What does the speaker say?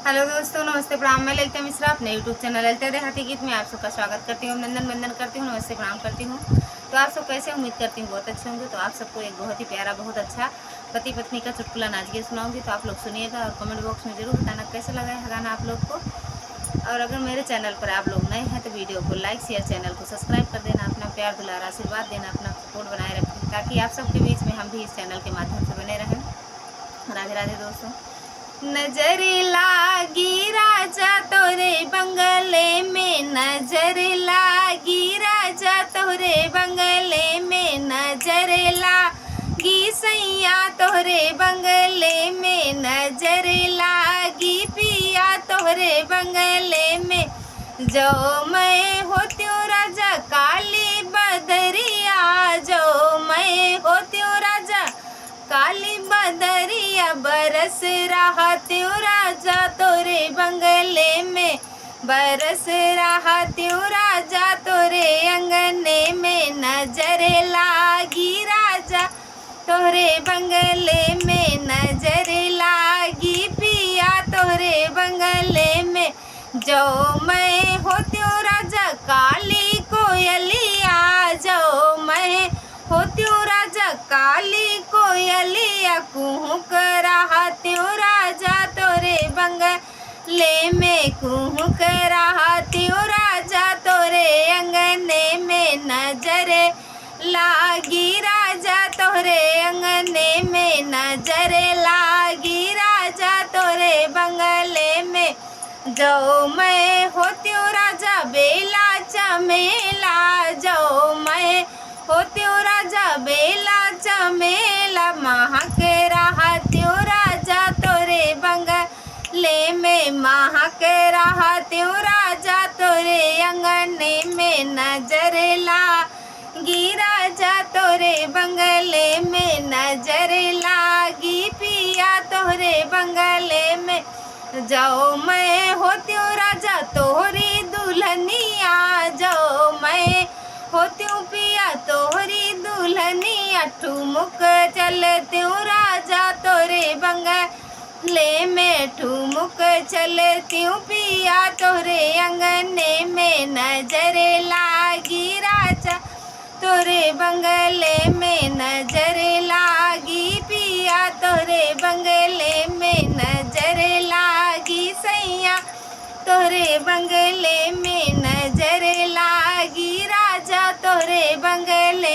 Hello दोस्तों, नमस्ते प्रणाम। मैं ललिता मिश्रा अपने यूट्यूब चैनल ललिता देहाती गीत में आप सबका स्वागत करती हूँ, अभिनंदन वंदन करती हूँ, नमस्ते प्रणाम करती हूँ। तो आप सब कैसे, उम्मीद करती हूँ बहुत अच्छे होंगे। तो आप सबको एक बहुत ही प्यारा, बहुत अच्छा पति पत्नी का चुटकुला नाच के सुनाऊंगी। तो आप लोग सुनिएगा और कमेंट बॉक्स में जरूर बताना कैसा लगा है गाना आप लोग को। और अगर मेरे चैनल पर आप लोग नए हैं तो वीडियो को लाइक शेयर, चैनल को सब्सक्राइब कर देना, अपना प्यार दुलार आशीर्वाद देना, अपना सपोर्ट बनाए रखें ताकि आप सबके बीच में हम भी इस चैनल के माध्यम से बने रहें। राधे राधे दोस्तों। नजर लागी राजा तोरे बंगले में, नजर लागी राजा तोरे बंगले में, नजर लागी सैया तोरे बंगले में, नजर लागी पिया तोरे बंगले में। जो मैं होती हूँ राजा काली बदरिया, जो मैं होती हूँ राजा काली बदरिया, बरस रहा त्यों राजा तोरे बंगले में, बरस रहा त्यों राजा तोरे अंगने में। नजर लागी राजा तोरे बंगले में, नजर लागी पिया तोरे बंगले में। जो मैं होती हूँ राजा काली कोयलिया, जो मैं होती हूँ राजा काली कोयलिया, कुहुक रहा त्यों राजा तोरे बंगले में, कुहुक रहा त्यों राजा तोरे अंगने में। नजर लागी राजा तोरे अंगने में, नजर लागी राजा तोरे बंगले में। जो मैं होती हूँ राजा बेला चमेला, जो मैं होती हूँ राजा बेला चमेला, महक रहा त्यों राजा तोरे बंगले में, महक रहा त्यों राजा तोरे अंगने में। नजर लागी राजा तोरे बंगले में, नजर लागी पिया तोरे बंगले में। जो मैं होती हूँ राजा तोहरी दुल्हनिया, जो मैं होती हूँ पिया तोहरी दुल्हनिया, ठुमुक चलती हूँ राजा तोरे बंगले में, ठुमुक चलती हूँ पिया तोरे अंगने में। नजर लागी राजा तोरे बंगले में, नजर